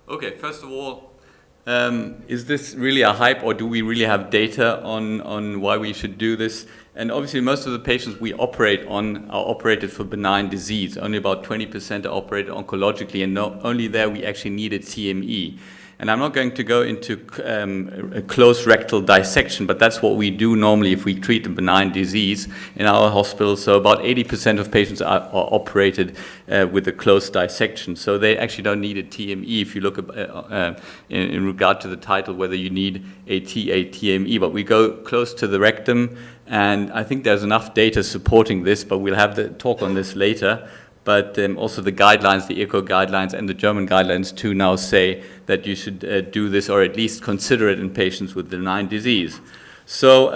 Okay, first of all, is this really a hype, or do we really have data on why we should do this? And obviously most of the patients we operate on are operated for benign disease. Only about 20% are operated oncologically, and only there we actually needed TME. And I'm not going to go into a close rectal dissection, but that's what we do normally if we treat a benign disease in our hospital. So about 80% of patients are operated with a close dissection. So they actually don't need a TME if you look in regard to the title, whether you need a TME. But we go close to the rectum, and I think there's enough data supporting this, but we'll have the talk on this later. But also the guidelines, the ECHO guidelines and the German guidelines too now say that you should do this, or at least consider it in patients with benign disease. So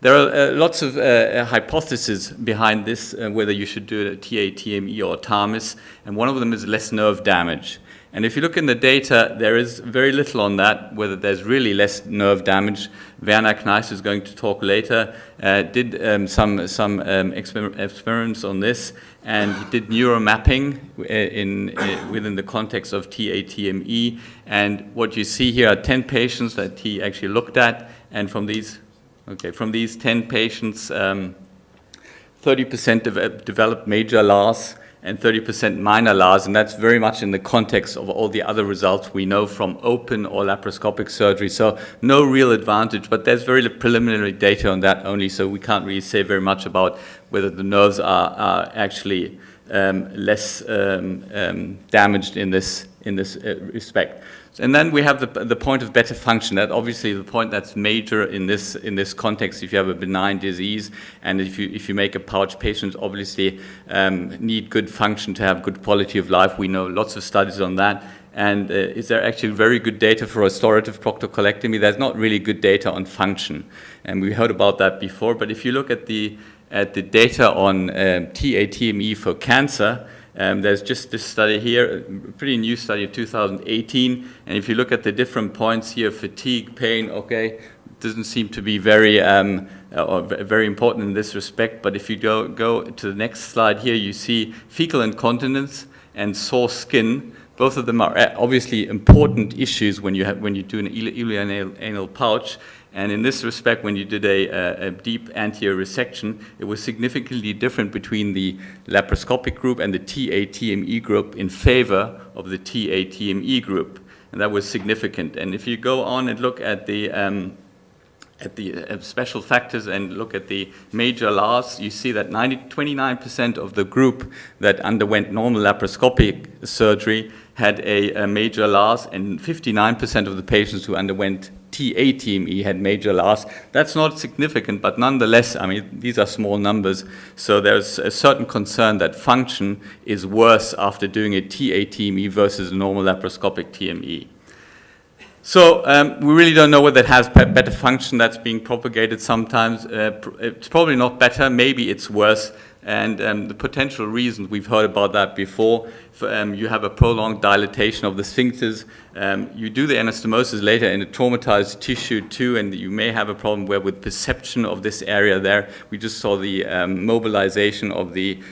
there are lots of hypotheses behind this, whether you should do a TME or TAMIS, and one of them is less nerve damage. And if you look in the data, there is very little on that, whether there's really less nerve damage. Werner Kneiss, who's going to talk later, did some experiments on this, and he did neuromapping within the context of TME. And what you see here are 10 patients that he actually looked at, and from these 10 patients, 30% developed major LARS, and 30% minor LARS, and that's very much in the context of all the other results we know from open or laparoscopic surgery. So no real advantage, but there's very preliminary data on that only, so we can't really say very much about whether the nerves are actually less damaged in this respect. And then we have the point of better function. That obviously the point that's major in this context. If you have a benign disease, and if you make a pouch, patients obviously need good function to have good quality of life. We know lots of studies on that. And is there actually very good data for restorative proctocolectomy? There's not really good data on function, and we heard about that before. But if you look at the data on TME for cancer, there's just this study here, a pretty new study of 2018, and if you look at the different points here, fatigue, pain, okay, doesn't seem to be very important in this respect. But if you go to the next slide here, you see fecal incontinence and sore skin. Both of them are obviously important issues when you do an ileoanal pouch. And in this respect, when you did a deep anterior resection, it was significantly different between the laparoscopic group and the TME group in favor of the TME group. And that was significant. And if you go on and look at the special factors and look at the major LARS, you see that 29% of the group that underwent normal laparoscopic surgery had a major LARS, and 59% of the patients who underwent TME had major LARS. That's not significant, but nonetheless, I mean, these are small numbers. So there's a certain concern that function is worse after doing a TME versus a normal laparoscopic TME. So we really don't know whether it has better function. That's being propagated sometimes. It's probably not better, maybe it's worse. And the potential reasons, we've heard about that before. You have a prolonged dilatation of the sphincters. You do the anastomosis later in a traumatized tissue too, and you may have a problem where with perception of this area there. We just saw the mobilization of the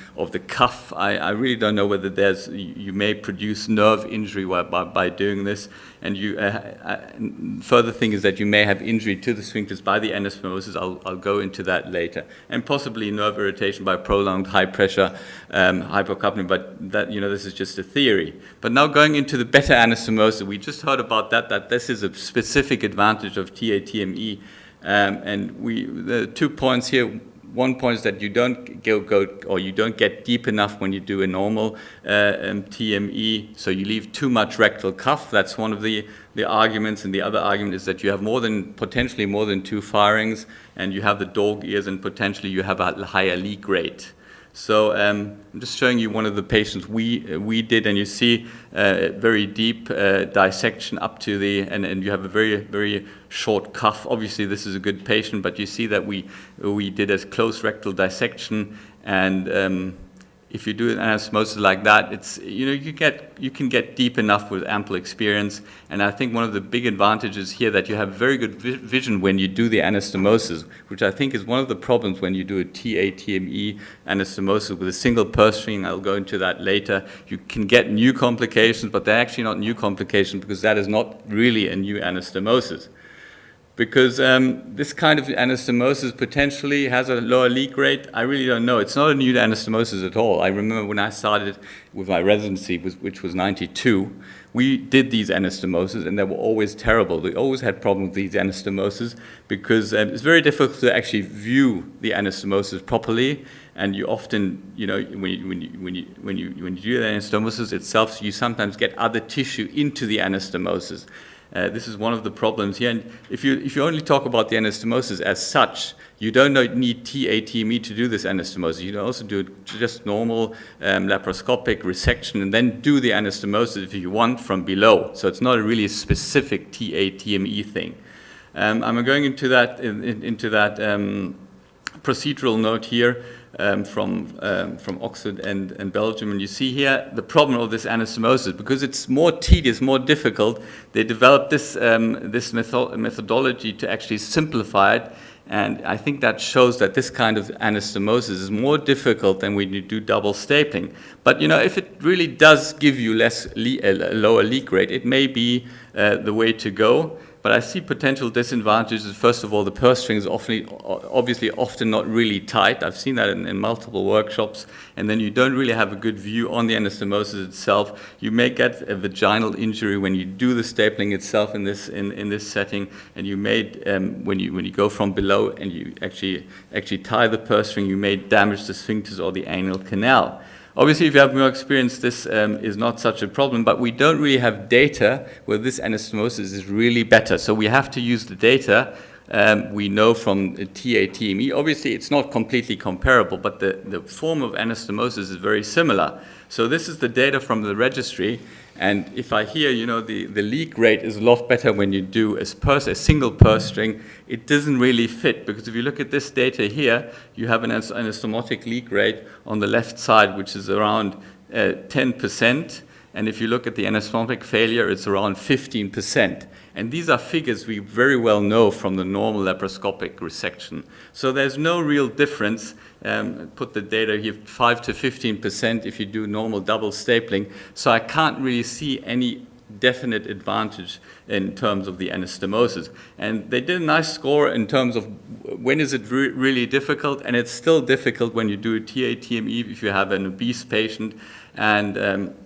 cuff. I really don't know whether you may produce nerve injury by doing this. And further thing is that you may have injury to the sphincters by the anastomosis. I'll go into that later, and possibly nerve irritation by prolonged high pressure hypocapnia. But that, this is just a theory. But now going into the better anastomosis, we just heard about that this is a specific advantage of TME, and the 2 points here. One point is that you don't you don't get deep enough when you do a normal TME, so you leave too much rectal cuff. That's one of the arguments, and the other argument is that you have potentially more than 2 firings, and you have the dog ears, and potentially you have a higher leak rate. So I'm just showing you one of the patients we did, and you see very deep dissection up to and you have a very, very short cuff. Obviously, this is a good patient, but you see that we did a close rectal dissection, and if you do an anastomosis like that, it's, you can get deep enough with ample experience. And I think one of the big advantages here that you have very good vision when you do the anastomosis, which I think is one of the problems when you do a TA-TME anastomosis with a single purse string. I'll go into that later. You can get new complications, but they're actually not new complications because that is not really a new anastomosis. Because this kind of anastomosis potentially has a lower leak rate, I really don't know. It's not a new anastomosis at all. I remember when I started with my residency, which was 92, we did these anastomoses and they were always terrible. We always had problems with these anastomoses because it's very difficult to actually view the anastomosis properly. And you often, when you do the anastomosis itself, you sometimes get other tissue into the anastomosis. This is one of the problems here. And if you only talk about the anastomosis as such, you don't need TA-TME to do this anastomosis. You can also do just normal laparoscopic resection and then do the anastomosis if you want from below. So it's not a really specific TA-TME thing. I'm going into that procedural note here. From Oxford and Belgium, and you see here the problem of this anastomosis. Because it's more tedious, more difficult, they developed this methodology to actually simplify it, and I think that shows that this kind of anastomosis is more difficult than when you do double stapling. But if it really does give you a lower leak rate, it may be the way to go. But I see potential disadvantages. First of all, the purse string is obviously often not really tight. I've seen that in multiple workshops. And then you don't really have a good view on the anastomosis itself. You may get a vaginal injury when you do the stapling itself in this setting. And you may, when you go from below and you actually tie the purse string, you may damage the sphincters or the anal canal. Obviously, if you have more experience, this is not such a problem, but we don't really have data where this anastomosis is really better. So we have to use the data we know from TA-TME. Obviously, it's not completely comparable, but the form of anastomosis is very similar. So this is the data from the registry. And if I hear, the leak rate is a lot better when you do a single purse string, it doesn't really fit. Because if you look at this data here, you have an anastomotic leak rate on the left side, which is around 10%. And if you look at the anastomotic failure, it's around 15%. And these are figures we very well know from the normal laparoscopic resection. So there's no real difference. Put the data here, 5 to 15% if you do normal double stapling. So I can't really see any definite advantage in terms of the anastomosis. And they did a nice score in terms of when is it really difficult, and it's still difficult when you do a TA-TME if you have an obese patient and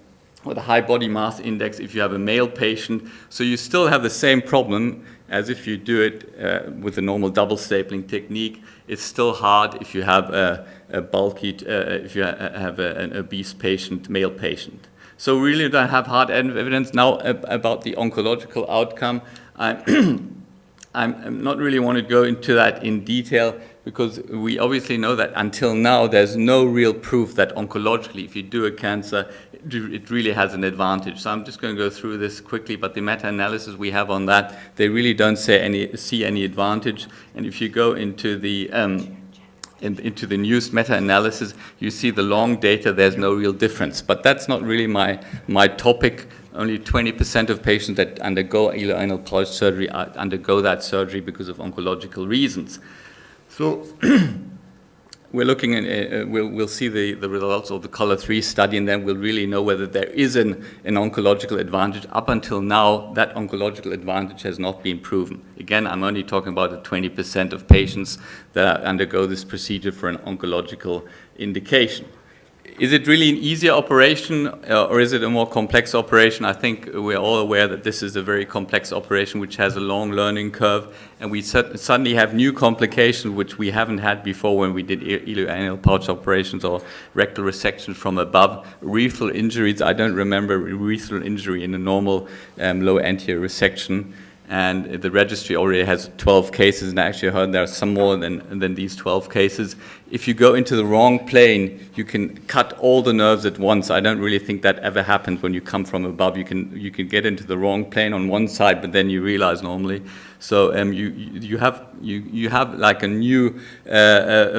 with a high body mass index if you have a male patient. So you still have the same problem as if you do it with a normal double stapling technique. It's still hard if you have a bulky, if you have an obese patient, male patient. So really don't have hard evidence now about the oncological outcome. I'm not really want to go into that in detail because we obviously know that until now there's no real proof that oncologically if you do a cancer it really has an advantage. So I'm just going to go through this quickly, but the meta-analysis we have on that, they really don't see any advantage. And if you go into the newest meta-analysis, you see the long data, there's no real difference. But that's not really my topic. Only 20% of patients that undergo ileoanal pouch surgery undergo that surgery because of oncological reasons. So we're looking at, we'll see the results of the Color 3 study, and then we'll really know whether there is an oncological advantage. Up until now, that oncological advantage has not been proven. Again, I'm only talking about the 20% of patients that undergo this procedure for an oncological indication. Is it really an easier operation or is it a more complex operation? I think we're all aware that this is a very complex operation which has a long learning curve, and we suddenly have new complications which we haven't had before when we did ileoanal pouch operations or rectal resection from above. Urethral injuries, I don't remember urethral injury in a normal low anterior resection. And the registry already has 12 cases, and I actually heard there are some more than these 12 cases. if you go into the wrong plane, you can cut all the nerves at once. I don't really think that ever happens when you come from above. You can get into the wrong plane on one side, but then you realize normally. So you have like a new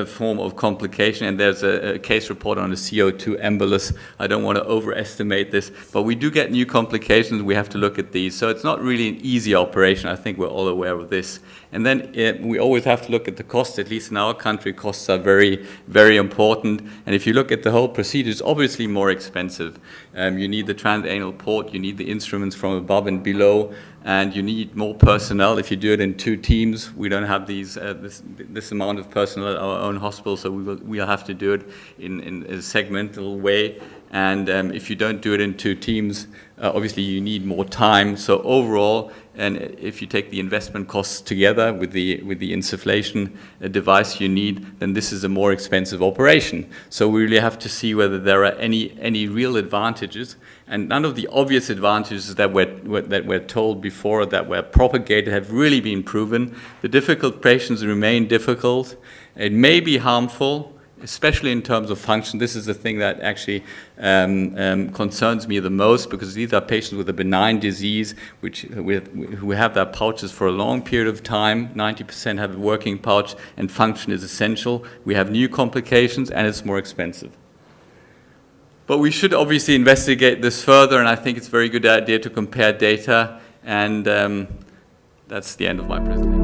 form of complication, and there's a case report on the CO2 embolus. I don't want to overestimate this, but we do get new complications. We have to look at these. So it's not really an easy operation. I think we're all aware of this. And then we always have to look at the cost. At least in our country, costs are very, very important. And if you look at the whole procedure, it's obviously more expensive. You need the transanal port, you need the instruments from above and below, and you need more personnel. If you do it in 2 teams, we don't have this amount of personnel at our own hospital, so we'll have to do it in a segmental way. And if you don't do it in 2 teams, obviously you need more time. So overall, and if you take the investment costs together with the insufflation device you need, then this is a more expensive operation. So we really have to see whether there are any real advantages. And none of the obvious advantages that we're told before, that were propagated, have really been proven. The difficult patients remain difficult. It may be harmful, especially in terms of function. This is the thing that actually concerns me the most, because these are patients with a benign disease who have their pouches for a long period of time. 90% have a working pouch, and function is essential. We have new complications, and it's more expensive. But we should obviously investigate this further, and I think it's a very good idea to compare data, and that's the end of my presentation.